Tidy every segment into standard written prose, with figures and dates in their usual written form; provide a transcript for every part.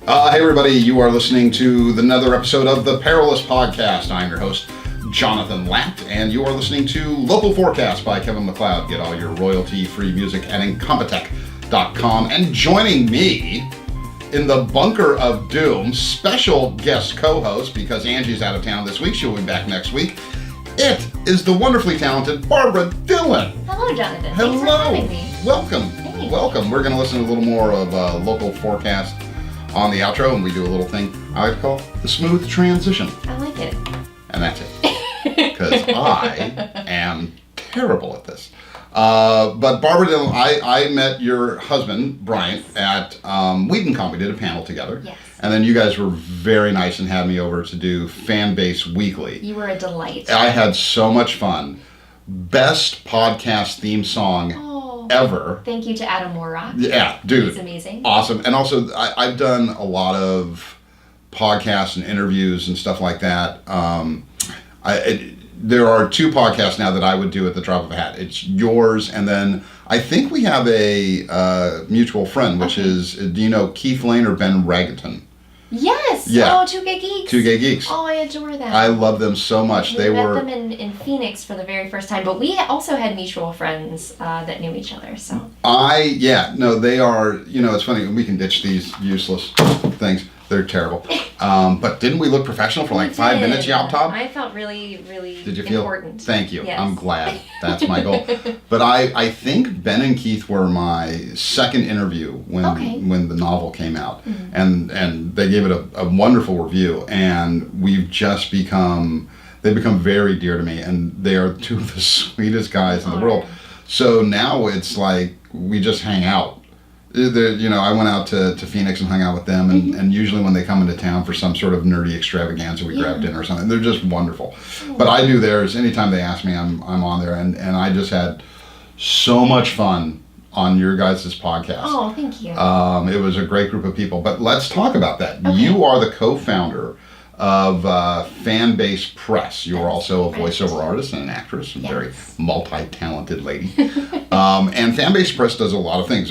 Hey everybody, you are listening to another episode of the Perilous Podcast. I'm your host, Jonathan Latt, and you are listening to Local Forecast by Kevin MacLeod. Get all your royalty-free music at Incompetech.com. And joining me in the Bunker of Doom, special guest co-host, because Angie's out of town this week, she'll be back next week, it is the wonderfully talented Barbra Dillon. Hello, Jonathan. Hello. Thanks for having me. Welcome. Hey. Welcome. We're going to listen to a little more of Local Forecast on the outro, and we do a little thing I like to call the smooth transition. I like it. And that's it. Because I am terrible at this. But Barbra Dillon, I met your husband, Brian, at Wheaton. We did a panel together. Yes. And then you guys were very nice and had me over to do Fanbase Weekly. You were a delight. I had so much fun. Best podcast theme song ever. Thank you to Adam Warrock. Yeah, dude. He's amazing. Awesome. And also, I've done a lot of podcasts and interviews and stuff like that. There are two podcasts now that I would do at the drop of a hat. It's yours, and then I think we have a mutual friend, which is, do you know Keith Lane or Ben Raggington? Yes. Yeah. Oh, Two Gay Geeks. Two Gay Geeks. Oh, I adore that. I love them so much. We met them in Phoenix for the very first time, but we also had mutual friends that knew each other. So. They are. You know, it's funny. We can ditch these useless things. They're terrible. But didn't we look professional for like 5 minutes, Yop Top? I felt really, really Did you feel? important. Thank you. Yes. I'm glad. That's my goal. But I think Ben and Keith were my second interview when the novel came out. Mm-hmm. And they gave it a wonderful review. And they've become very dear to me. And they are two of the sweetest guys in the world. So now it's like we just hang out. I went out to Phoenix and hung out with them, and usually when they come into town for some sort of nerdy extravaganza, we grab dinner or something. They're just wonderful. But I do theirs. Anytime they ask me, I'm on there, and I just had so much fun on your guys' podcast. Oh, thank you. It was a great group of people. But let's talk about that. Okay. You are the co-founder of Fanbase Press. You're also a voiceover artist and an actress, and very multi-talented lady. And Fanbase Press does a lot of things.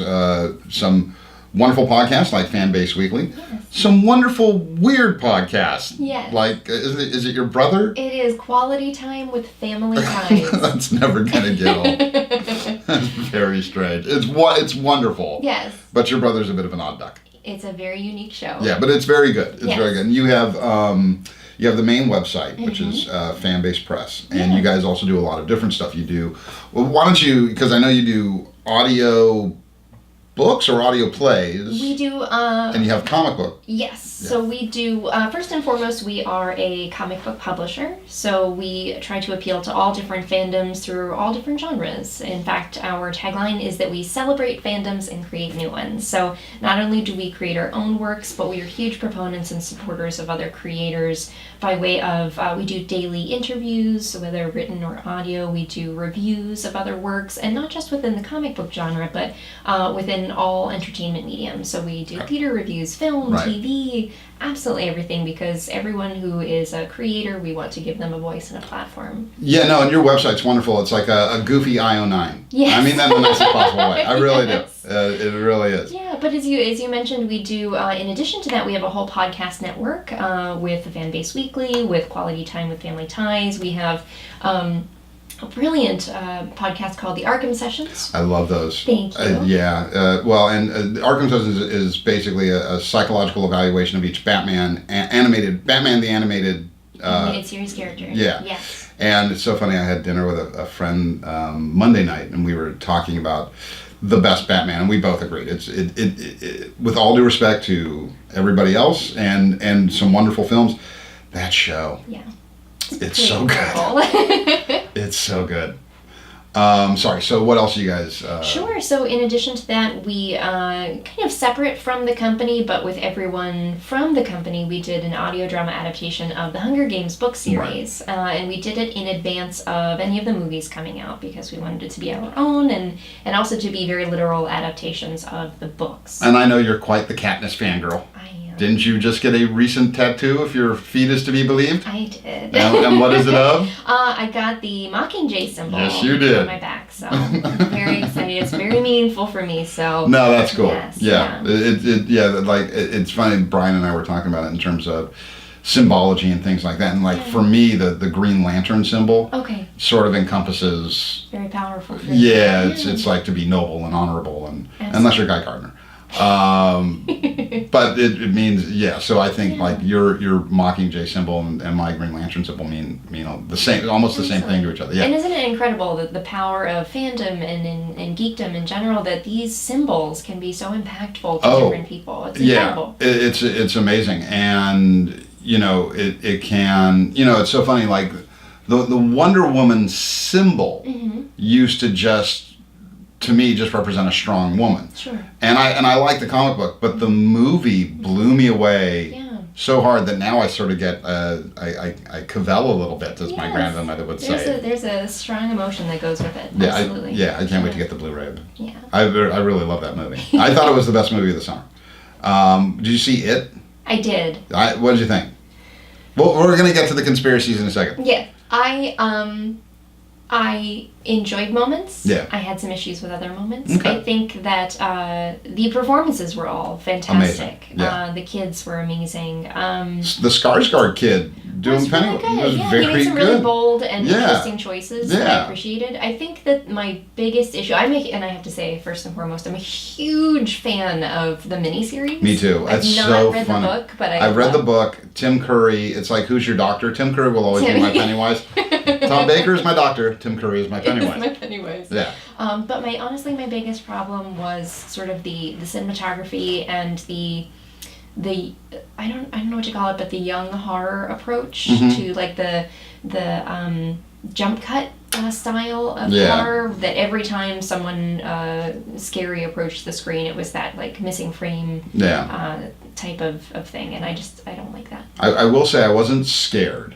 Some wonderful podcasts like Fanbase Weekly. Yes. Some wonderful weird podcasts. Yes. Like, is it your brother? It is Quality Time with Family Ties. That's never gonna get old. That's very strange. It's wonderful. Yes. But your brother's a bit of an odd duck. It's a very unique show. Yeah, but it's very good. It's very good. And you have the main website, which is Fanbase Press, and you guys also do a lot of different stuff. You do. Well, why don't you? Because I know you do audio books or audio plays. We do. And you have comic book. Yes. Yeah. So we do. First and foremost, we are a comic book publisher. So we try to appeal to all different fandoms through all different genres. In fact, our tagline is that we celebrate fandoms and create new ones. So not only do we create our own works, but we are huge proponents and supporters of other creators by way of we do daily interviews, whether written or audio. We do reviews of other works, and not just within the comic book genre, but within all entertainment mediums. So we do theater reviews, film, TV, absolutely everything, because everyone who is a creator, we want to give them a voice and a platform. Yeah, no, and your website's wonderful. It's like a goofy IO9. Yes. I mean that in the nicest possible way. I really do. It really is. Yeah, but as you mentioned, we do, in addition to that, we have a whole podcast network with Fanbase Weekly, with Quality Time with Family Ties. We have a brilliant podcast called The Arkham Sessions. I love those. Thank you. Arkham Sessions is basically a psychological evaluation of each Batman the animated series character. Yeah. Yes. And it's so funny. I had dinner with a friend Monday night, and we were talking about the best Batman, and we both agreed. It's with all due respect to everybody else and some wonderful films. That show. Yeah. It's so good. It's so good. Sorry, so what else you guys... Sure, so in addition to that, we kind of separate from the company, but with everyone from the company, we did an audio drama adaptation of the Hunger Games book series. Right. And we did it in advance of any of the movies coming out, because we wanted it to be our own, and also to be very literal adaptations of the books. And I know you're quite the Katniss fangirl. I am. Didn't you just get a recent tattoo, if your feet is to be believed? I did. And what is it of? I got the Mockingjay symbol. Yes, you did. On my back, so I'm very excited personality. It's very meaningful for me. So no, that's cool. Yes, yeah, it's funny. Brian and I were talking about it in terms of symbology and things like that. And like for me, the Green Lantern symbol sort of encompasses very powerful. It's like to be noble and honorable, and unless you're Guy Gardner. But it means so I think like your Mockingjay symbol and my Green Lantern symbol mean the same, almost the same thing to each other. And isn't it incredible that the power of fandom and geekdom in general, that these symbols can be so impactful to different people? It's incredible. It's amazing. And it can, it's so funny, like the Wonder Woman symbol used to to me just represent a strong woman. Sure. And I like the comic book, but the movie blew me away so hard that now I sort of get I cavell a little bit, as my grandmother would say. There's a strong emotion that goes with it. Yeah, absolutely. I can't wait to get the Blu-ray of it. Yeah. I really love that movie. I thought it was the best movie of the summer. Did you see it? I did. What did you think? Well, we're gonna get to the conspiracies in a second. Yeah, I enjoyed moments. Yeah. I had some issues with other moments. Okay. I think that the performances were all fantastic. Amazing. Yeah. The kids were amazing. The Skarsgård kid doing Penny was very he made some good. really bold and interesting choices that I appreciated. I think that my biggest issue, and I have to say, first and foremost, I'm a huge fan of the miniseries. Me too. I've not read the book, but I've read the book. Tim Curry, it's like, who's your doctor? Tim Curry will always be my Pennywise. Tom Baker is my doctor. Tim Curry is my Pennywise. My Pennywise. Yeah. But honestly, my biggest problem was sort of the cinematography and the I don't know what to call it, but the young horror approach to like the jump cut style of horror, that every time someone scary approached the screen, it was that like missing frame type of thing, and I don't like that. I will say I wasn't scared.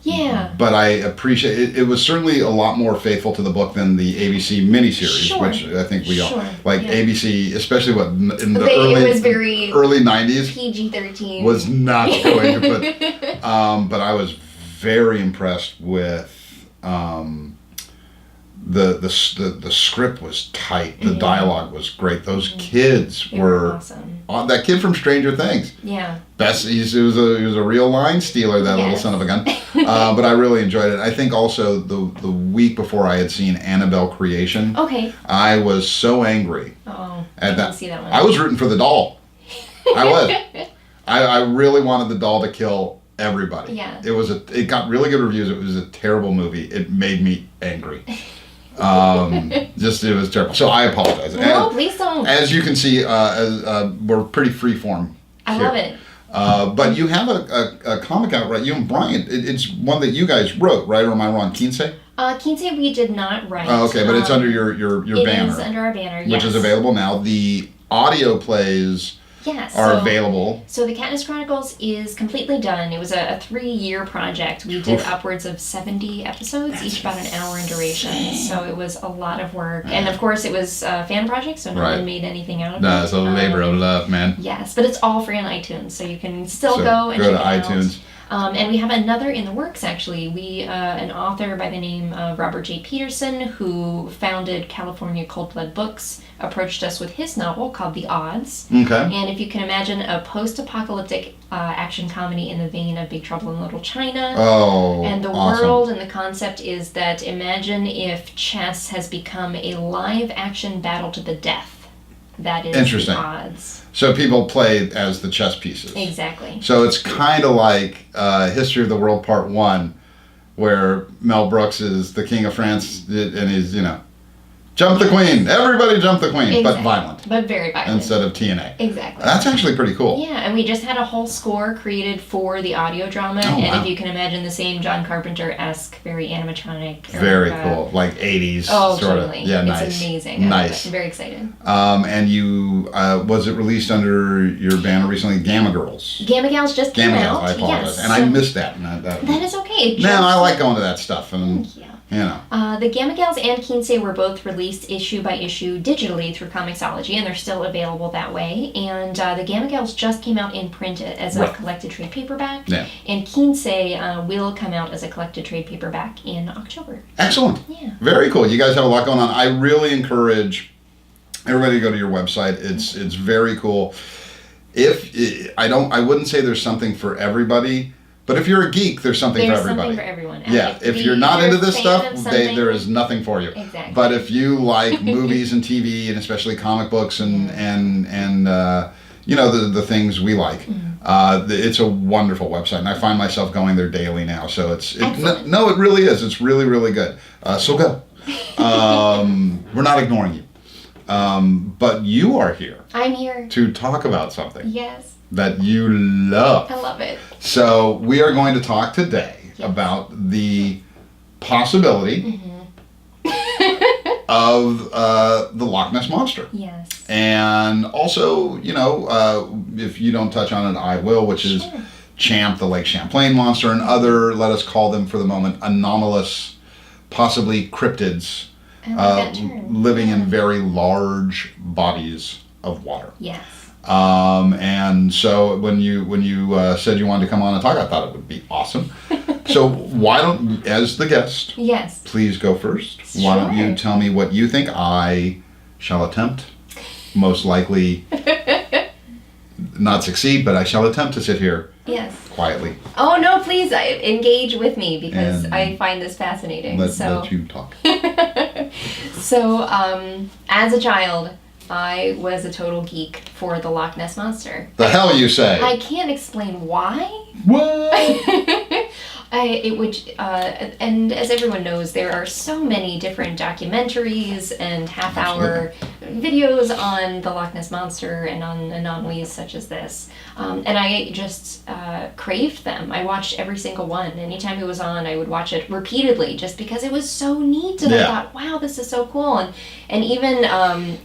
Yeah. But I appreciate it. It was certainly a lot more faithful to the book than the ABC miniseries, which I think we all like. ABC, especially in the early 90s, PG-13 was not going to put. But I was very impressed with the script was tight. The dialogue was great. Those kids were awesome. That kid from Stranger Things. Yeah. He was a real line stealer, that little son of a gun. But I really enjoyed it. I think also the week before I had seen Annabelle Creation. Okay. I was so angry. Oh, I didn't see that one. I was rooting for the doll. I was. I really wanted the doll to kill everybody. Yeah. It got really good reviews. It was a terrible movie. It made me angry. It was terrible. So I apologize. No, please don't. As you can see, we're pretty freeform. I love it. But you have a comic out, right? You and Brian. It's one that you guys wrote, right? Or am I wrong? Kinsey? Kinsey we did not write. Oh, okay, but it's under your banner. It is under our banner, which is available now. The audio plays are available. So the Katniss Chronicles is completely done. It was a 3-year project. We did upwards of 70 episodes, each about an hour in duration. So it was a lot of work. And of course it was a fan project, so no one made anything out of it. No, it's a labor of love, man. Yes, but it's all free on iTunes, so you can still go and check it out. Go to iTunes. And we have another in the works, actually. An author by the name of Robert J. Peterson, who founded California Cold Blood Books, approached us with his novel called The Odds. Okay. And if you can imagine a post-apocalyptic action comedy in the vein of Big Trouble in Little China. Oh, and the world and the concept is that imagine if chess has become a live-action battle to the death. That is interesting. The odds. So people play as the chess pieces. Exactly. So it's kind of like History of the World Part 1, where Mel Brooks is the King of France, and he's, jump the queen. Everybody jump the queen, exactly. But violent. But very violent. Instead of TNA. Exactly. That's actually pretty cool. Yeah, and we just had a whole score created for the audio drama, if you can imagine the same John Carpenter-esque, very animatronic. Very cool, like 80s sort totally. Of. Yeah, nice. It's amazing. Nice. I'm very excited. And you, was it released under your banner recently, Gamma Girls? Gamma Gals just came out. I apologize. Yes. And I missed that. That is okay. I like going to that stuff. And, Thank you. The Gamma Gals and Kinsey were both released issue by issue digitally through Comixology, and they're still available that way. And the Gamma Gals just came out in print as a collected trade paperback. Yeah. And Kinsey will come out as a collected trade paperback in October. Excellent. Yeah. Very cool. You guys have a lot going on. I really encourage Everybody go to your website. It's very cool. I wouldn't say there's something for everybody, but if you're a geek, there's something for everybody. There's something for everyone. Yeah, if you're not into this stuff, there is nothing for you. Exactly. But if you like movies and TV, and especially comic books and the things we like, it's a wonderful website, and I find myself going there daily now. So it really is. It's really, really good. So go. We're not ignoring you. But you are here. I'm here to talk about something. Yes. That you love. I love it. So we are going to talk today about the possibility of the Loch Ness Monster. Yes. And also, if you don't touch on it, I will, which is Champ, the Lake Champlain monster, and other, let us call them for the moment, anomalous, possibly cryptids. Living in very large bodies of water. Yes. And so when you said you wanted to come on and talk, I thought it would be awesome. So why don't, as the guest, yes, please go first. Sure. Why don't you tell me what you think? I shall attempt, most likely not succeed, but I shall attempt to sit here. Yes. Quietly. Oh no! Please engage with me because I find this fascinating. Let you talk. So, as a child, I was a total geek for the Loch Ness Monster. The hell you say? I can't explain why. What? And as everyone knows, there are so many different documentaries and half-hour videos on the Loch Ness Monster and on anomalies such as this. And I just craved them. I watched every single one. Anytime it was on, I would watch it repeatedly just because it was so neat. And I thought, wow, this is so cool. And even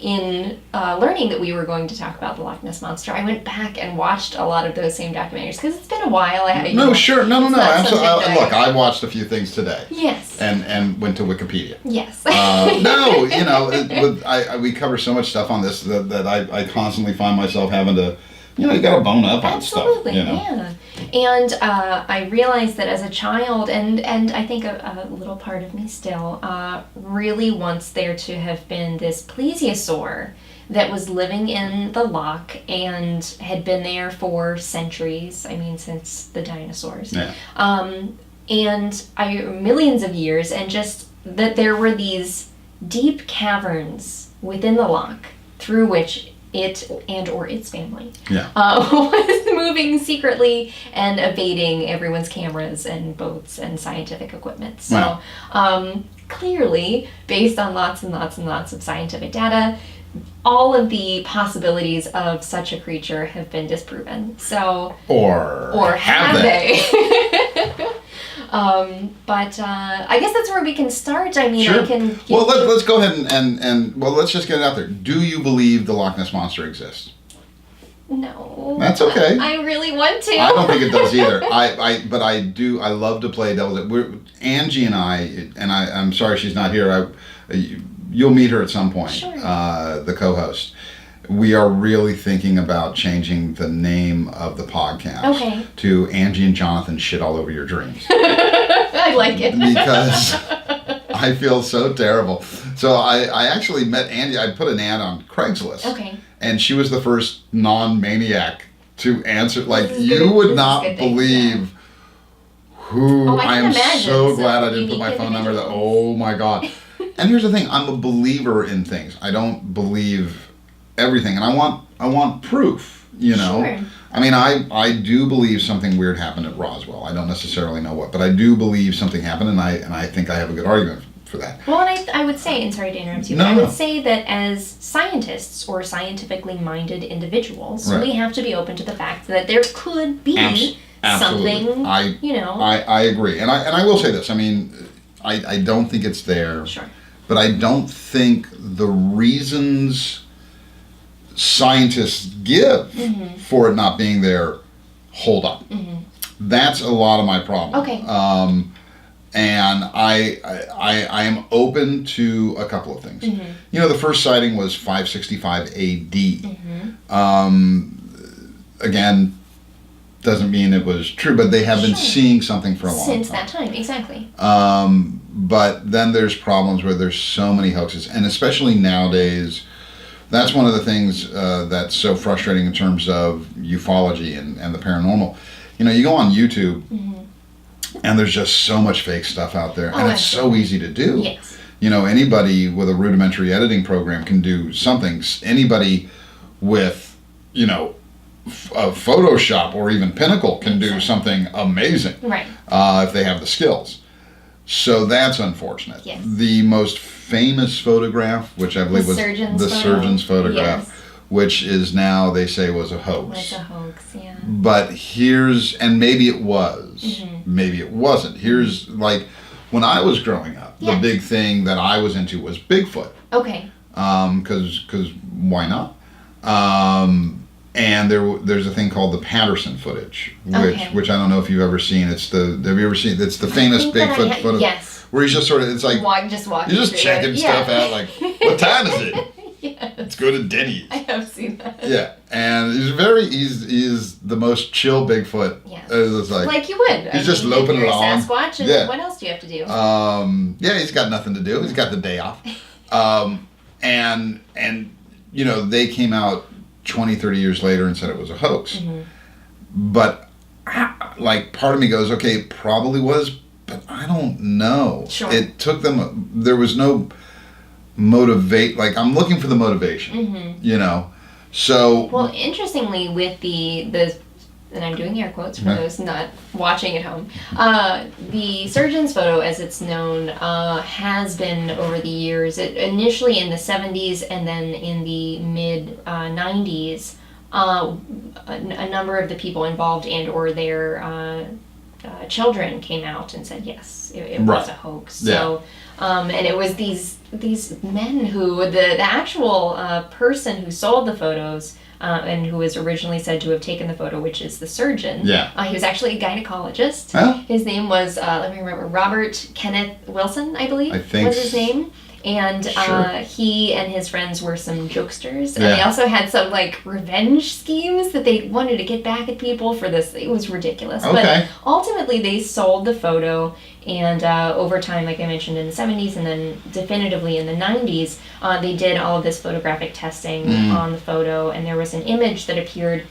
in learning that we were going to talk about the Loch Ness Monster, I went back and watched a lot of those same documentaries because it's been a while. No, absolutely. Look, I watched a few things today. Yes. And went to Wikipedia. Yes. We cover so much stuff on this that I constantly find myself having to, you gotta bone up on stuff. Absolutely, yeah. And I realized that as a child, and I think a little part of me still, really wants there to have been this plesiosaur that was living in the loch and had been there for centuries. I mean, since the dinosaurs. Yeah. And millions of years, and just that there were these deep caverns within the loch through which it and or its family was moving secretly and evading everyone's cameras and boats and scientific equipment. So clearly, based on lots and lots and lots of scientific data, all of the possibilities of such a creature have been disproven. So or have they? But I guess that's where we can start. I mean, sure. Let's go ahead and let's just get it out there. Do you believe the Loch Ness Monster exists? No. That's okay. I really want to. I don't think it does either. But I do. I love to play devil's. Angie and I'm sorry she's not here. You'll meet her at some point. Sure. The co-host. We are really thinking about changing the name of the podcast to Angie and Jonathan Shit All Over Your Dreams. I like it. Because I feel so terrible. So I actually met Angie. I put an ad on Craigslist. Okay. And she was the first non-maniac to answer. Like, you would not believe who... I am so glad I didn't put my phone number. Oh my God. And here's the thing. I'm a believer in things. I don't believe everything, and I want proof, Sure. I mean, I do believe something weird happened at Roswell. I don't necessarily know what, but I do believe something happened, and I think I have a good argument for that. Well, and I would say, and sorry to interrupt you, but I would say that as scientists or scientifically minded individuals, we have to be open to the fact that there could be something, I agree, and I will say this. I mean, I don't think it's there. Sure. But I don't think the reasons scientists give for it not being there hold up. That's a lot of my problem. Okay. And I am open to a couple of things. The first sighting was 565 AD. Again, doesn't mean it was true, but they have been seeing something for a long time. Since that time, exactly. But then there's problems where there's so many hoaxes, and especially nowadays That's one of the things that's so frustrating in terms of ufology and the paranormal. You know, you go on YouTube, and there's just so much fake stuff out there, and it's so easy to do. Yes. You know, anybody with a rudimentary editing program can do something. Anybody with, you know, Photoshop or even Pinnacle can do something amazing. Right. If they have the skills. So that's unfortunate. Yes. The most famous photograph, which I believe was the surgeon's photograph, which is now, they say, was a hoax. Was a hoax, yeah. But and maybe it was, maybe it wasn't. Here's, like, when I was growing up, the big thing that I was into was Bigfoot. Okay. Because why not? And there's a thing called the Patterson footage, which I don't know if you've ever seen. Have you ever seen? It's the famous Bigfoot footage. Yes. Where he's just sort of, it's like just walking. You're just checking stuff out. Like, what time is it? Yes. Let's go to Denny's. I have seen that. Yeah, and he's the most chill Bigfoot. Yeah. It's like you would. He's just loping you're along. A Sasquatch, and what else do you have to do? Yeah, he's got nothing to do. He's got the day off. And you know, they came out 20, 30 years later and said it was a hoax. But, like, part of me goes, okay, it probably was, but I don't know. Sure. It took them, there was no like, I'm looking for the motivation, you know? So. Well, interestingly, with the and I'm doing air quotes for those not watching at home, the surgeon's photo, as it's known, has been over the years, initially in the 70s and then in the mid 90s, a number of the people involved and or their children came out and said, yes, it was a hoax. Yeah. So, and it was these men who, the actual person who sold the photos, and who was originally said to have taken the photo, which is the surgeon. Yeah. He was actually a gynecologist. Huh? His name was, let me remember, Robert Kenneth Wilson, I believe, was his name. And he and his friends were some jokesters. And they also had some, like, revenge schemes that they wanted to get back at people for this. It was ridiculous. Okay. But ultimately, they sold the photo. And over time, like I mentioned, in the 70s and then definitively in the 90s, they did all of this photographic testing on the photo. And there was an image that appeared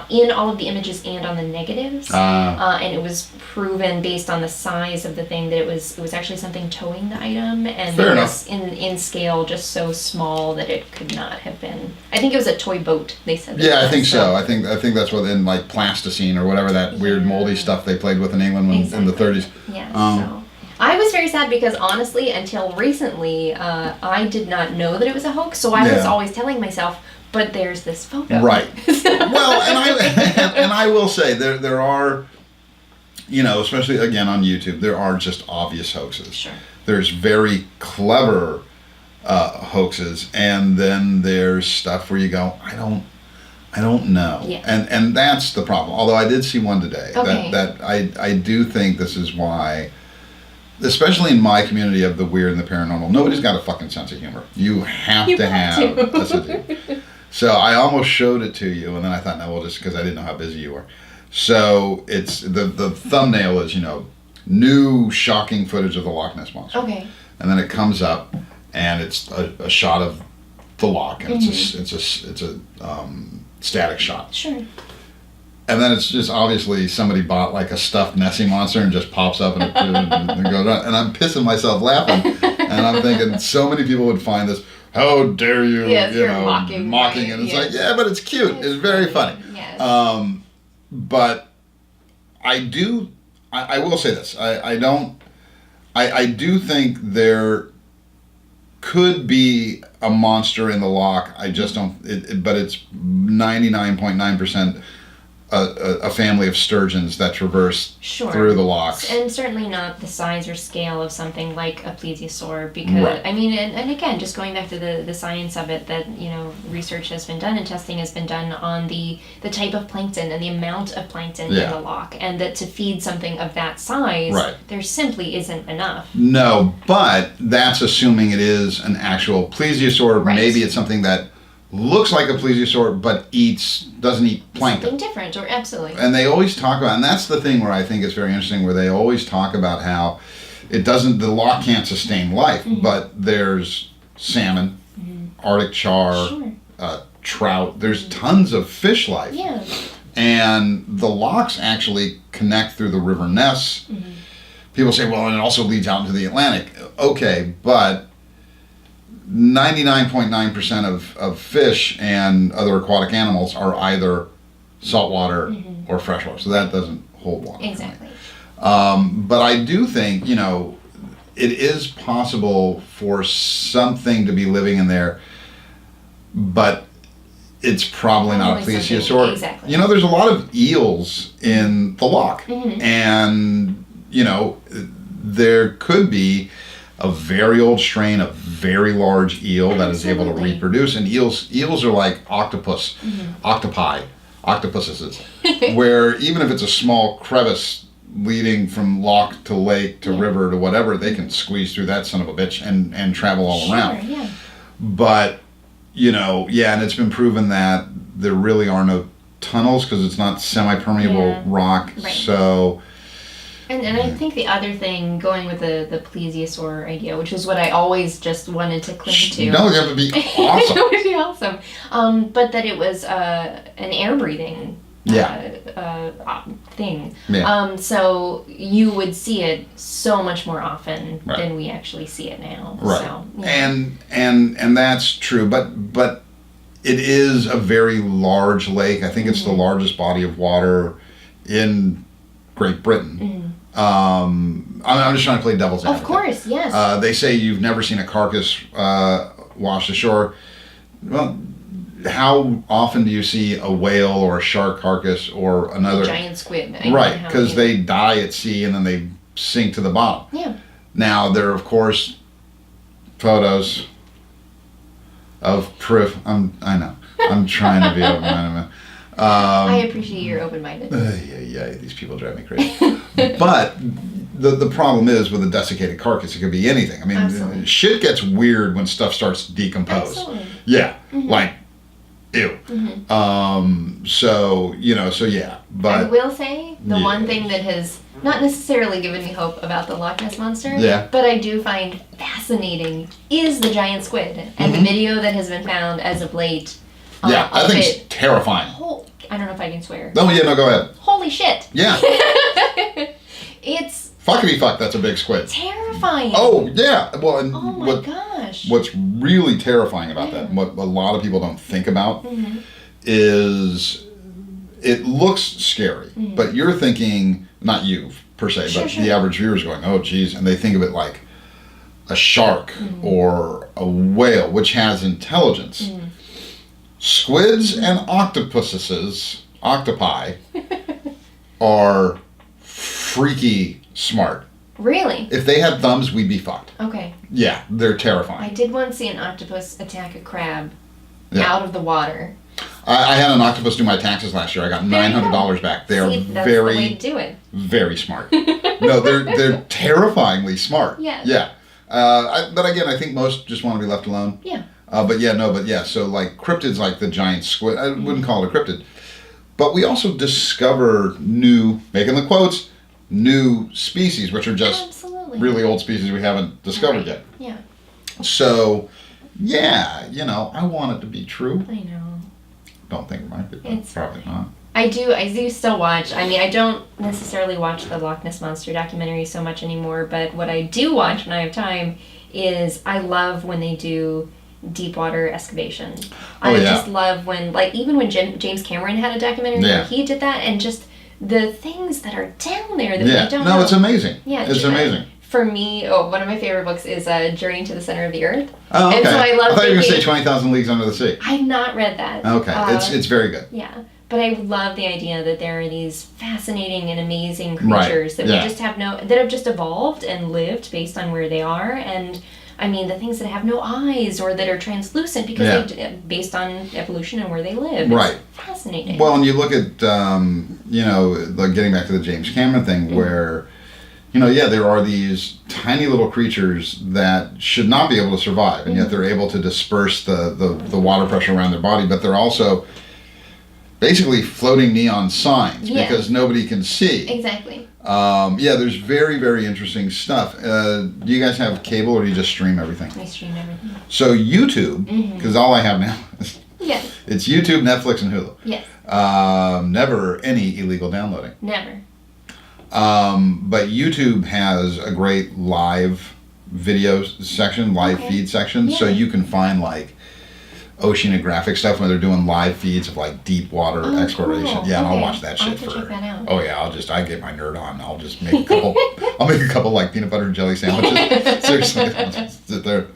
in all of the images and on the negatives. And it was proven based on the size of the thing that it was actually something towing the item. And it was in scale just so small that it could not have been. I think it was a toy boat, they said. Yeah, I think so. I think that's what, in, like, plasticine or whatever, that weird moldy stuff they played with in England in the 30s. Yeah, so I was very sad because, honestly, until recently, I did not know that it was a hoax. So I was always telling myself, but there's this photo. Right. Well, and I will say there are, you know, especially again on YouTube, there are just obvious hoaxes. Sure. There's very clever hoaxes, and then there's stuff where you go, I don't know. Yeah. And that's the problem. Although I did see one today. Okay. That I do think this is why, especially in my community of the weird and the paranormal, nobody's got a fucking sense of humor. You have to have a sense of humor. So I almost showed it to you, and then I thought, no, well, just because I didn't know how busy you were. So it's the thumbnail is, you know, new shocking footage of the Loch Ness Monster. Okay. And then it comes up, and it's a shot of the loch, and it's a static shot. Sure. And then it's just obviously somebody bought like a stuffed Nessie monster and just pops up and goes on. And I'm pissing myself laughing, and I'm thinking so many people would find this. How dare you? Yes, you know, mocking, and it's like, yeah, but it's cute. It's very funny. Yes. But I will say this. I do think there could be a monster in the loch. I just don't. But it's 99.9% a family of sturgeons that traverse through the lochs. And certainly not the size or scale of something like a plesiosaur, because I mean, and again, just going back to the science of it, that, you know, research has been done and testing has been done on the type of plankton and the amount of plankton in the loch, and that to feed something of that size, there simply isn't enough. No, but that's assuming it is an actual plesiosaur. Maybe it's something that looks like a plesiosaur but doesn't eat plankton. Something different, or absolutely. And they always talk about, and that's the thing where I think it's very interesting, where they always talk about how the loch can't sustain life, but there's salmon, Arctic char, trout. There's tons of fish life. Yeah. And the lochs actually connect through the River Ness. Mm-hmm. People say, well, and it also leads out into the Atlantic. Okay, but 99.9% of fish and other aquatic animals are either saltwater or freshwater. So that doesn't hold water. Exactly. But I do think, you know, it is possible for something to be living in there, but it's probably not a plesiosaur. Exactly. You know, there's a lot of eels in the loch, and you know, there could be a very old strain of very large eel that is able to reproduce. And eels are like octopuses, where even if it's a small crevice leading from loch to lake to river to whatever, they can squeeze through that son of a bitch and travel all around. Yeah. But you know, and it's been proven that there really are no tunnels because it's not semi-permeable rock. Right. So, and I think the other thing, going with the plesiosaur idea, which is what I always just wanted to cling to. No, that would be awesome. It would be awesome. But that it was an air-breathing thing. Yeah. So you would see it so much more often than we actually see it now. Right. So, and that's true, but it is a very large lake. I think it's the largest body of water in Great Britain. I'm just trying to play devil's advocate. Of course, yes. They say you've never seen a carcass washed ashore. Well, how often do you see a whale or a shark carcass or another giant squid? Right, because they die at sea and then they sink to the bottom. Yeah. Now there are of course photos of proof. I know. I'm trying to be open-minded. I appreciate your open-minded. These people drive me crazy. But the problem is with a desiccated carcass, it could be anything. I mean, shit gets weird when stuff starts to decompose. Absolutely. Yeah, like, ew. So, you know, but I will say, the one thing that has not necessarily given me hope about the Loch Ness Monster, but I do find fascinating, is the giant squid. And the video that has been found as of late. That thing's terrifying. I don't know if I can swear. No, go ahead. Holy shit. Yeah. It's... Fuckity fuck, that's a big squid. Terrifying. Oh, yeah. Well, and oh my gosh. What's really terrifying about that, and what a lot of people don't think about, is it looks scary, but you're thinking, not you per se, but the average viewer is going, oh geez, and they think of it like a shark or a whale, which has intelligence. Squids and octopi, are freaky smart. Really? If they had thumbs, we'd be fucked. Okay. Yeah, they're terrifying. I did once see an octopus attack a crab out of the water. I had an octopus do my taxes last year. I got $900 back. They're that's the way to do it. Very smart. No, they're terrifying smart. Yeah. Yeah. But again, I think most just want to be left alone. Yeah. So like cryptids, like the giant squid, I wouldn't call it a cryptid. But we also discover new, making the quotes, new species, which are just really old species we haven't discovered yet. Yeah. So, I want it to be true. I know. Don't think it might be, but it's probably not. I do still watch. I mean, I don't necessarily watch the Loch Ness Monster documentary so much anymore, but what I do watch when I have time is I love when they do deep water excavation. I just love when, like, even when James Cameron had a documentary where he did that, and just the things that are down there that we don't know. No, it's amazing. Yeah, it's amazing. For me, one of my favorite books is Journey to the Center of the Earth. Oh, okay. And so I thought you were going to say 20,000 Leagues Under the Sea. I've not read that. Okay, it's very good. Yeah, but I love the idea that there are these fascinating and amazing creatures that we just have that have just evolved and lived based on where they are, and I mean the things that have no eyes or that are translucent because based on evolution and where they live. It's fascinating. Well, and you look at like getting back to the James Cameron thing where. There are these tiny little creatures that should not be able to survive, and yet they're able to disperse the water pressure around their body, but they're also basically floating neon signs because nobody can see. Exactly. Yeah, there's very, very interesting stuff. Do you guys have cable or do you just stream everything? We stream everything. So YouTube, because all I have now is Yes. it's YouTube, Netflix, and Hulu. Yes. Never any illegal downloading. Never. But YouTube has a great live video section, live feed section, so you can find like oceanographic stuff when they're doing live feeds of like deep water exploration. Cool. Yeah, and Okay. I'll watch that shit I'll have to check that out. Oh yeah, I get my nerd on. I'll just make a couple. I'll make a couple like peanut butter and jelly sandwiches. Seriously, I'll just sit there,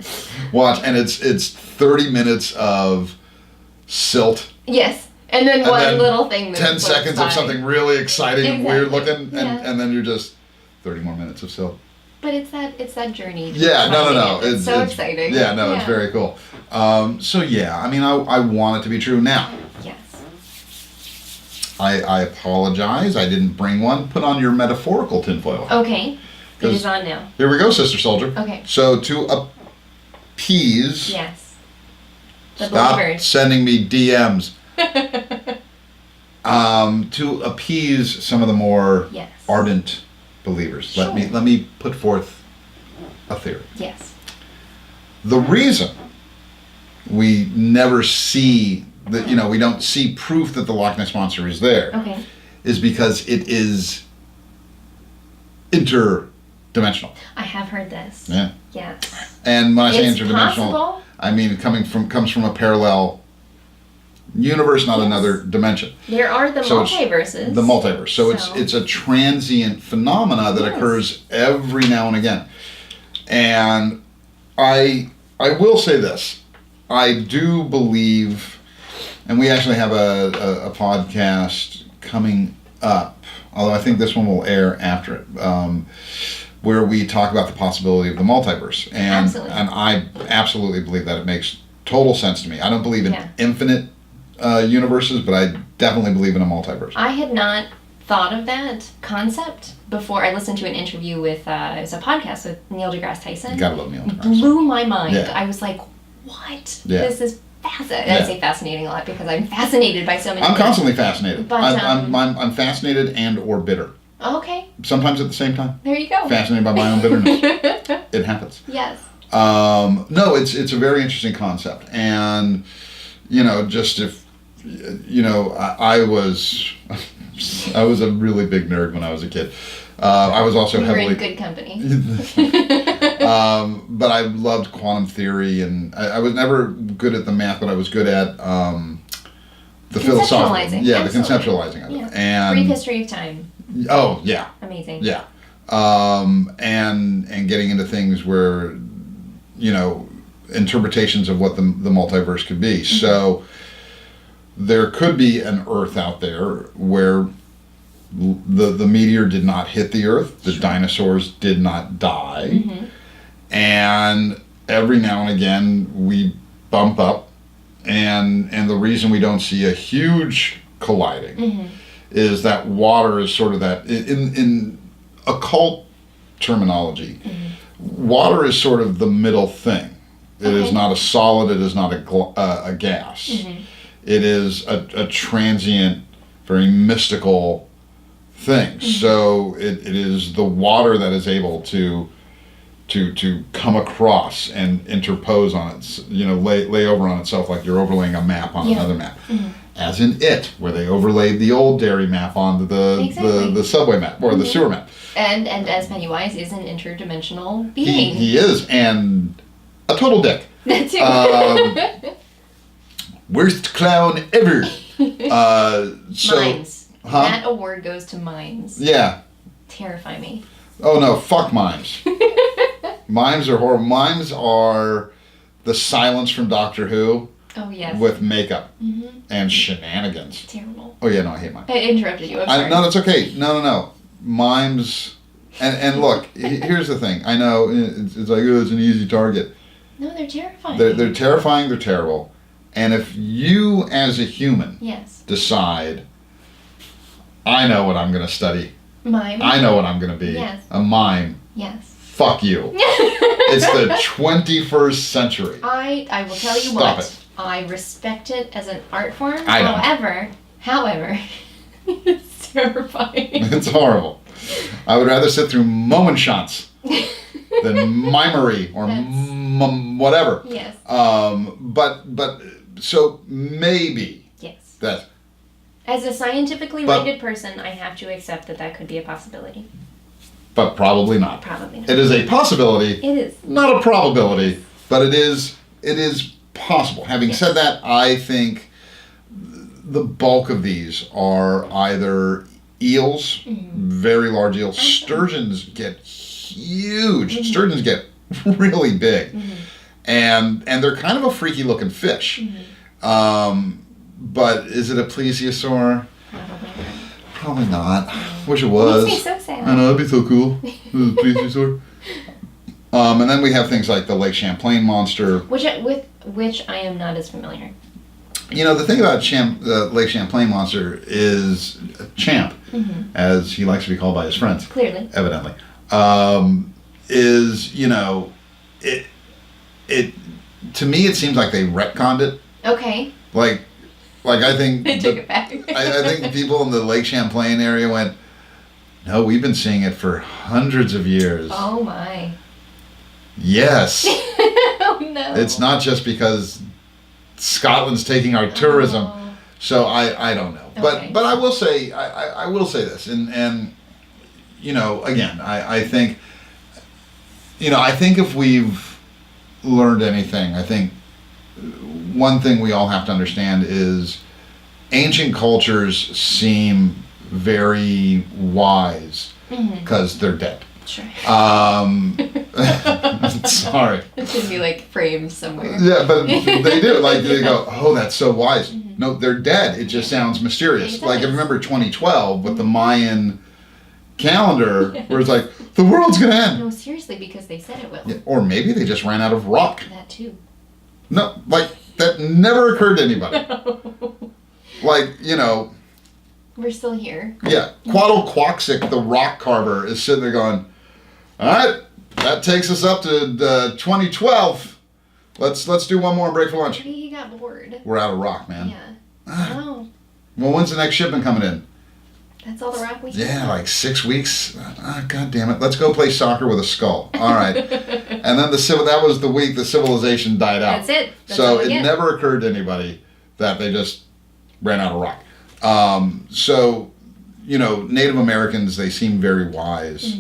watch, and it's 30 minutes of silt. Yes. And then one little thing. 10 seconds of something really exciting and weird looking, and then you're just 30 more minutes of silt. But it's that journey. Yeah, no. It's so exciting. Yeah, no, it's very cool. So yeah, I mean, I want it to be true. Now, yes. I apologize. I didn't bring one. Put on your metaphorical tinfoil. Okay. It is on now. Here we go, Sister Soldier. Okay. So to appease. Yes. The Stop believers. sending me DMs. To appease some of the more ardent believers. Sure. Let me put forth a theory. Yes. The reason we never see that, we don't see proof that the Loch Ness Monster is there is because it is interdimensional. I have heard this. Yeah. Yes. And when I say interdimensional, possible. I mean it comes from a parallel universe, not another dimension. There are the multiverses. The multiverse. So it's a transient phenomena that occurs every now and again. And I will say this. I do believe, and we actually have a podcast coming up, although I think this one will air after it, where we talk about the possibility of the multiverse. And I absolutely believe that. It makes total sense to me. I don't believe in infinite universes, but I definitely believe in a multiverse. I had not thought of that concept before. I listened to an interview with, it was a podcast with Neil deGrasse Tyson. You gotta love Neil deGrasse. Blew my mind. Yeah. I was like, what? Yeah. This is fascinating. I say fascinating a lot because I'm fascinated by so many I'm things. constantly fascinated. But, I'm fascinated and or bitter. Okay. Sometimes at the same time. There you go. Fascinated by my own bitterness. It happens. Yes. No, it's a very interesting concept. And, just if, I was a really big nerd when I was a kid. I was also heavily... You were in good company. But I loved quantum theory, and I was never good at the math, but I was good at the philosophical... Yeah, the conceptualizing of it. And brief history of time. Oh, yeah. Amazing. Yeah. And getting into things where, interpretations of what the multiverse could be. Mm-hmm. So there could be an Earth out there where the meteor did not hit the Earth, the dinosaurs did not die, and every now and again we bump up, and the reason we don't see a huge colliding is that water is sort of that, in occult terminology, water is sort of the middle thing. It is not a solid, it is not a gas. It is a transient, very mystical thing. So it is the water that is able to come across and interpose on it, lay over on itself like you're overlaying a map on another map. As in It, where they overlaid the old dairy map onto the subway map or the sewer map. And as Pennywise is an interdimensional being. He is, and a total dick. That too. Worst clown ever. Mimes. That award goes to mimes. Yeah. Terrify me. Oh no, fuck mimes. Mimes are horrible. Mimes are the silence from Doctor Who. Oh yes. With makeup and shenanigans. Terrible. Oh yeah, no, I hate mimes. I interrupted you. I'm sorry. No, that's okay. No. Mimes, and look, here's the thing. I know it's like, it's an easy target. No, they're terrifying. They're terrifying. They're terrible. And if you, as a human, decide, I know what I'm going to study. Mime. I know what I'm going to be. Yes. A mime. Yes. Fuck you. It's the 21st century. I will tell you Stop what. it. I respect it as an art form. I don't. However, it's terrifying. It's horrible. I would rather sit through Momenschanz than Mimery or whatever. Yes. But so maybe. Yes. That. As a scientifically minded person, I have to accept that could be a possibility. But probably not. Probably not. It is a possibility. It is. Not a probability, but it is possible. Having said that, I think the bulk of these are either eels, very large eels. Sturgeons get huge. Sturgeons get really big. And they're kind of a freaky looking fish. But is it a plesiosaur? Probably not. Wish it was. Makes me so sad. I know, that'd be so cool. Plesiosaur. And then we have things like the Lake Champlain monster. Which I am not as familiar. You know, the thing about the Lake Champlain monster is Champ, as he likes to be called by his friends. Clearly. Evidently. Is, you know, it to me it seems like they retconned it. Okay. Like I think I took it back. I think the people in the Lake Champlain area went, no, we've been seeing it for hundreds of years. Oh my. Yes. Oh no. It's not just because Scotland's taking our tourism. Oh. So I don't know. Okay. But I will say I will say this, and you know, again, I think if we've learned anything, I think one thing we all have to understand is ancient cultures seem very wise because they're dead. Sure. Sorry. It should be like framed somewhere. Yeah, but they do. Like, they go, oh, that's so wise. No, they're dead. It just sounds mysterious. It Like, I does. remember 2012 with the Mayan calendar where it's like, the world's going to end. No, seriously, because they said it will. Yeah, or maybe they just ran out of rock. That too. No, like, that never occurred to anybody. Like, you know, We're still here. yeah, Quetzalcoatl, the rock carver, is sitting there going, all right, that takes us up to 2012. Let's do one more and break for lunch. Maybe he got bored. We're out of rock, man. Yeah. Oh, Well, when's the next shipment coming in? that's all the rock we Yeah, like 6 weeks. God damn it. Let's go play soccer with a skull. All right. And then that was the week the civilization died out. That's it. That's So all we it get. never occurred to anybody that they just ran out of rock. So, you know, Native Americans, they seem very wise,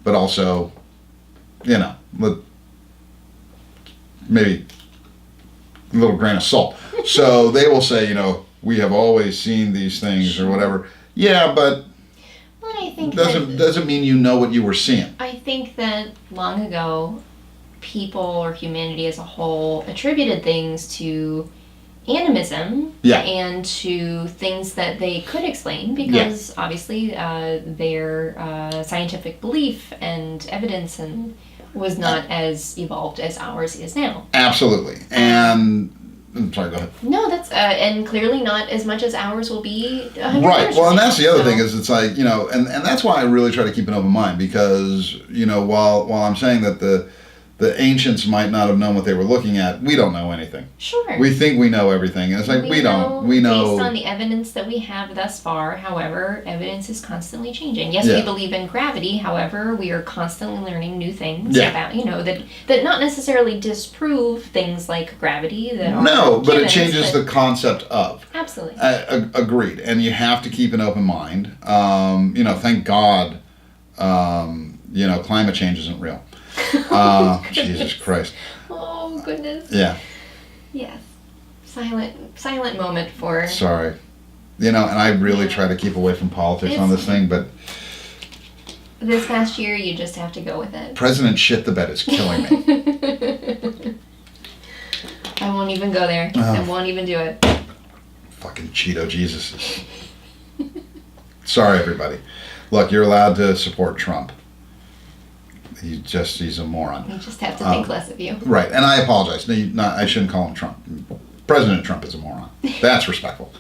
but also, you know, maybe a little grain of salt. So they will say, you know, we have always seen these things or whatever. Yeah, but Well, I think doesn't mean you know what you were seeing. I think that long ago, people or humanity as a whole attributed things to animism and to things that they could explain because obviously their scientific belief and evidence and was not as evolved as ours is now. Absolutely. And I'm sorry, go ahead. No, that's and clearly not as much as ours will be 100 Right. years Well, from and that's now, the other so- thing is it's like, you know, and that's why I really try to keep an open mind because, you know, while I'm saying that the ancients might not have known what they were looking at, we don't know anything. Sure. We think we know everything, and it's like we don't. We know based on the evidence that we have thus far. However, evidence is constantly changing. Yes, Yeah. we believe in gravity. However, we are constantly learning new things Yeah. about that not necessarily disprove things like gravity. That no, are but it givens, changes but- the concept of. Absolutely. Agreed, and you have to keep an open mind. You know, thank God. You know, climate change isn't real. Jesus Christ. Oh goodness. Yeah. Yes. Silent moment for. Sorry. You know, and I really try to keep away from politics on this thing, but This past year, you just have to go with it. President Shit the Bed is killing me. I won't even go there. I won't even do it. Fucking Cheeto Jesus. Sorry, everybody. Look, you're allowed to support Trump. He's a moron. We just have to think less of you. Right, and I apologize. I shouldn't call him Trump. President Trump is a moron. That's respectful.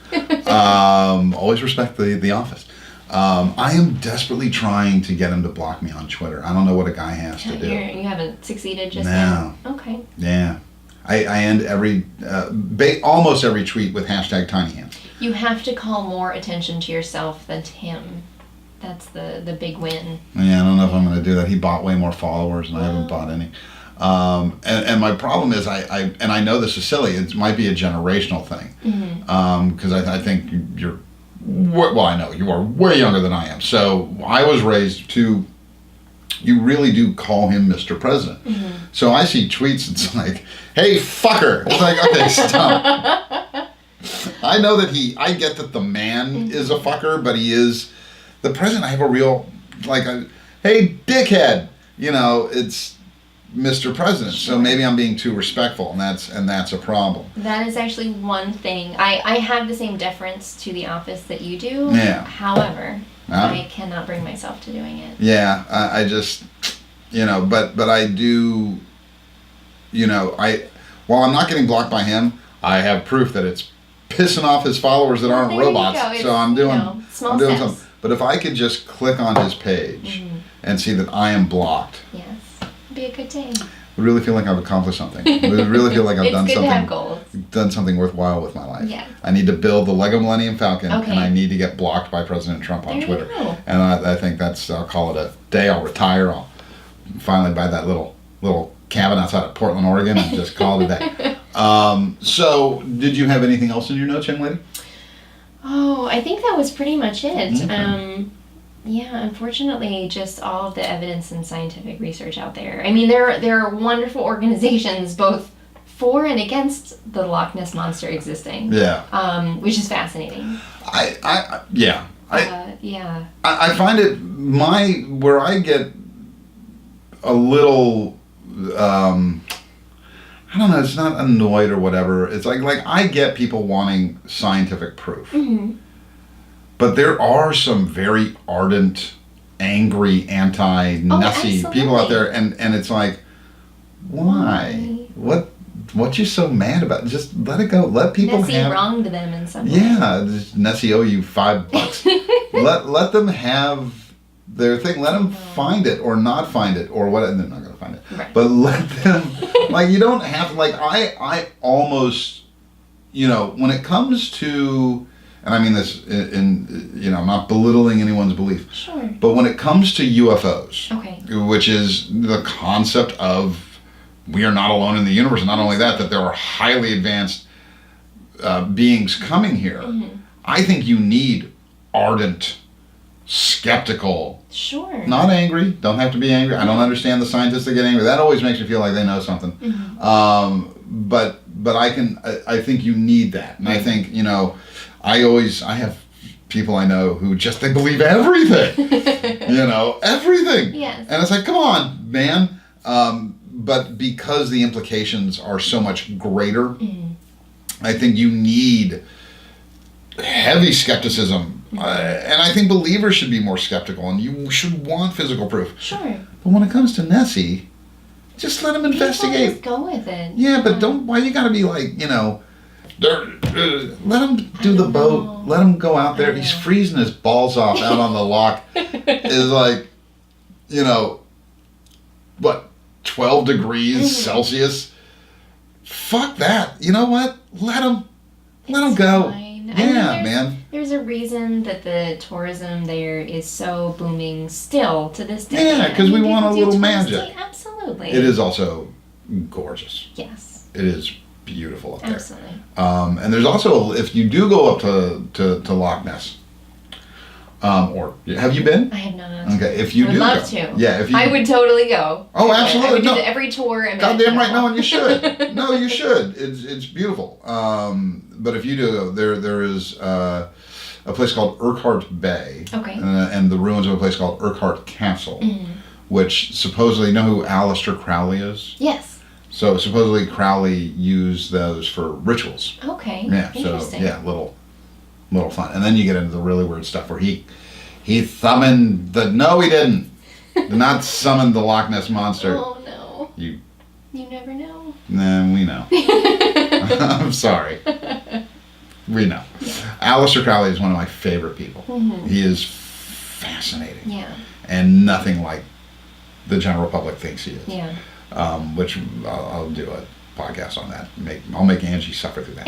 Always respect the office. I am desperately trying to get him to block me on Twitter. I don't know what a guy has to do. You haven't succeeded just No. now? Okay. Yeah. I end almost every tweet with #TinyHands. You have to call more attention to yourself than to him. That's the big win. Yeah, I don't know if I'm going to do that. He bought way more followers, and I haven't bought any. And my problem is, I know this is silly. It might be a generational thing, because I think you're. Well, I know you are way younger than I am. So I was raised to. You really do call him Mr. President. So I see tweets. It's like, "Hey, fucker!" It's like, okay, stop. I know that I get that the man is a fucker, but he is the president. I have a real hey, dickhead. It's Mr. President. So maybe I'm being too respectful, and that's a problem. That is actually one thing. I have the same deference to the office that you do. Yeah. However, I cannot bring myself to doing it. Yeah, I just, but I do, while I'm not getting blocked by him, I have proof that it's pissing off his followers that aren't robots. So I'm doing something. But if I could just click on his page and see that I am blocked. Yes, it'd be a good day. I really feel like I've accomplished something. I really feel like I've done good something. To have goals. Done something worthwhile with my life. Yeah. I need to build the Lego Millennium Falcon, and I need to get blocked by President Trump on Twitter. Go. And I think I'll call it a day. I'll retire. I'll finally buy that little cabin outside of Portland, Oregon, and just call it a day. So, did you have anything else in your notes, young lady? Oh, I think that was pretty much it. Okay. Yeah, unfortunately, just all of the evidence and scientific research out there. I mean, there are wonderful organizations both for and against the Loch Ness Monster existing. Yeah. Which is fascinating. I find it where I get a little I don't know, it's not annoyed or whatever. It's like I get people wanting scientific proof. But there are some very ardent, angry, anti-Nessie people out there, and it's like, why? What you so mad about? Just let it go. Let people Nessie wronged them in some way. Yeah, Nessie owe you $5. let them have their thing. Let them find it or not find it or what. They're not going to find it. Right. But let them. You don't have to. I almost, when it comes to. And I mean this I'm not belittling anyone's belief. Sure. But when it comes to UFOs, which is the concept of we are not alone in the universe, and not only that there are highly advanced beings coming here, I think you need ardent, skeptical, not angry, don't have to be angry. I don't understand the scientists that get angry. That always makes me feel like they know something. But I think you need that. And I think, I have people I know who they believe everything, everything. Yes. And it's like, come on, man. But because the implications are so much greater, I think you need heavy skepticism. And I think believers should be more skeptical, and you should want physical proof. Sure. But when it comes to Nessie, just let them investigate. Just go with it. Yeah, but why you gotta be let him do the boat. Let him go out there. He's freezing his balls off out on the loch. Is 12 degrees Celsius. Fuck that. You know what? Let him go. Fine. Yeah, man. There's a reason that the tourism there is so booming still to this day. Yeah, because we want a little magic. Absolutely. It is also gorgeous. Yes. It is beautiful up there. Absolutely. And there's also, if you do go up to Loch Ness, or have you been? I have not. Okay, if you I would love to. Yeah, if you. I would totally go. Oh, absolutely. I would do every tour. Goddamn right, no, and you should. No, you should. It's beautiful. But if you do go, there is a place called Urquhart Bay. Okay. And the ruins of a place called Urquhart Castle, which supposedly, you know who Aleister Crowley is? Yes. So supposedly Crowley used those for rituals. Okay. Yeah. Interesting. So little fun, and then you get into the really weird stuff where he summoned the. No, he didn't. Did not summon the Loch Ness Monster. Oh no. You never know. Nah, we know. I'm sorry. We know. Aleister Crowley is one of my favorite people. He is fascinating. Yeah. And nothing like the general public thinks he is. Yeah. Which I'll do a podcast on that. I'll make Angie suffer through that.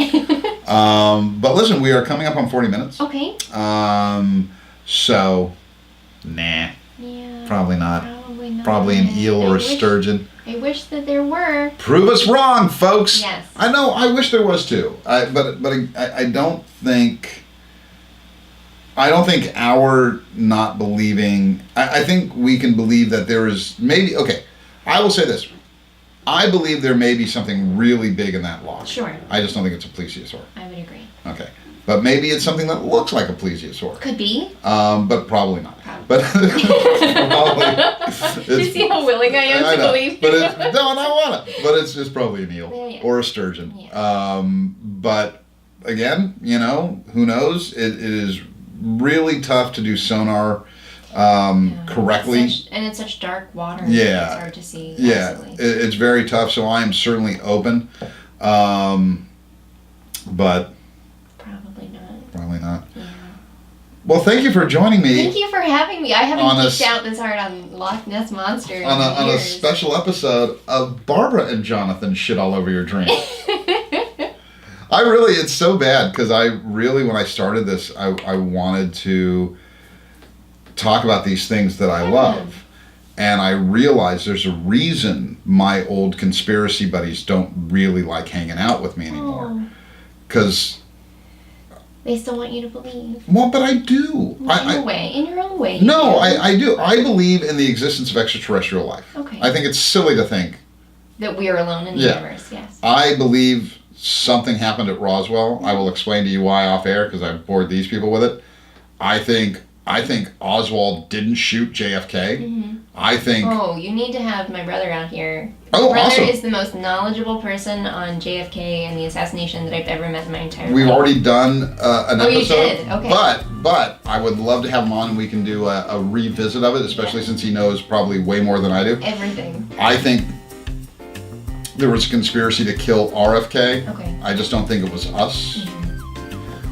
But listen, we are coming up on 40 minutes. Okay. So Nah. Yeah. Probably not. Probably not. Probably an eel or a sturgeon. I wish that there were. Prove us wrong, folks. Yes. I know. I wish there was too. But I don't think. I don't think our not believing. I think we can believe that there is maybe. Okay, I will say this. I believe there may be something really big in that loch. Sure. I just don't think it's a plesiosaur. I would agree. Okay. But maybe it's something that looks like a plesiosaur. Could be. But probably not. Probably. But Do you see how willing I am to believe? But no, I want it. But it's just probably an eel or a sturgeon. Yeah. But again, who knows? It is really tough to do sonar correctly. It's such dark water. Yeah. It's hard to see. Yeah. Absolutely. It's very tough. So I am certainly open. But probably not. Yeah. Well, thank you for joining me. Thank you for having me. I haven't geeked out this hard on Loch Ness Monster on a special episode of Barbara and Jonathan shit all over your dream. It's so bad because when I started this, I wanted to talk about these things that I love. And I realized there's a reason my old conspiracy buddies don't really like hanging out with me anymore. Because they still want you to believe. Well, but I do. In your own way. No, I do. I believe in the existence of extraterrestrial life. Okay. I think it's silly to think that we are alone in the universe, yes. I believe something happened at Roswell. I will explain to you why off air because I've bored these people with it. I think Oswald didn't shoot JFK. Mm-hmm. I think... Oh, you need to have my brother out here. Oh, my brother awesome. is the most knowledgeable person on JFK and the assassination that I've ever met in my entire life. We've already done an episode. You did? Okay. But I would love to have him on and we can do a revisit of it, especially since he knows probably way more than I do. Everything. I think there was a conspiracy to kill RFK. Okay. I just don't think it was us.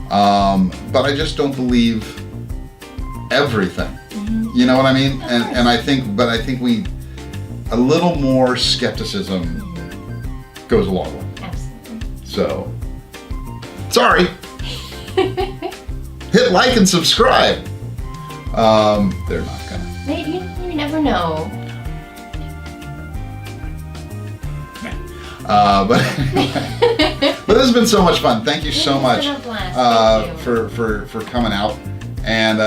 Mm-hmm. But I just don't believe everything. Mm-hmm. You know what I mean? And I think we a little more skepticism goes a long way. Absolutely. So sorry. Hit like and subscribe. They're not gonna. You never know. But this has been so much fun. Thank you so much for coming out. And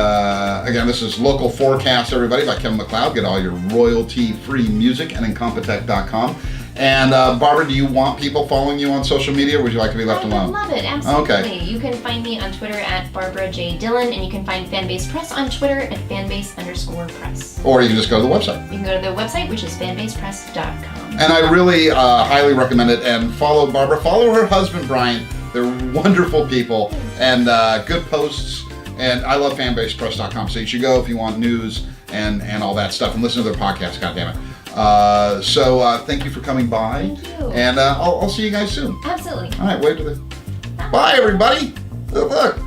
again, this is Local Forecast, everybody, by Kevin MacLeod. Get all your royalty-free music at Incompetech.com. And Barbara, do you want people following you on social media, or would you like to be left alone? I love it, absolutely. Okay. You can find me on Twitter at Barbara J. Dillon, and you can find Fanbase Press on Twitter at fanbase_press. Or you can just go to the website. You can go to the website, which is fanbasepress.com. And I really highly recommend it. And follow Barbara. Follow her husband, Brian. They're wonderful people and good posts. And I love fanbasepress.com. So you should go if you want news and all that stuff. And listen to their podcast, goddammit. So thank you for coming by. Thank you. And I'll see you guys soon. Absolutely. All right, wave to the... Bye, everybody. Look,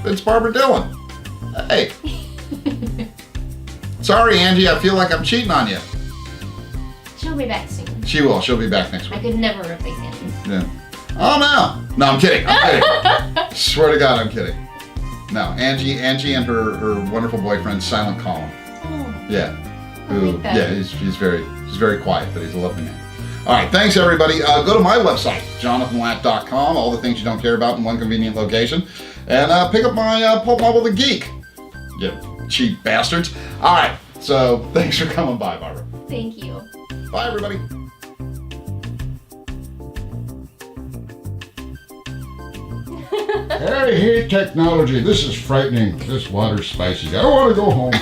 it's Barbara Dillon. Hey. Sorry, Angie, I feel like I'm cheating on you. She'll be back soon. She will. She'll be back next week. I could never replace Angie. Yeah. Oh, no. No, I'm kidding. Swear to God, I'm kidding. No, Angie and her wonderful boyfriend, Silent Colin. Oh. Yeah. Like that. Yeah, he's very quiet, but he's a lovely man. All right, thanks everybody. Go to my website, jonathanlatt.com. All the things you don't care about in one convenient location, and pick up my Pulp Novel The Geek. You cheap bastards. All right, so thanks for coming by, Barbara. Thank you. Bye, everybody. I hate technology. This is frightening. This water's spicy. I want to go home.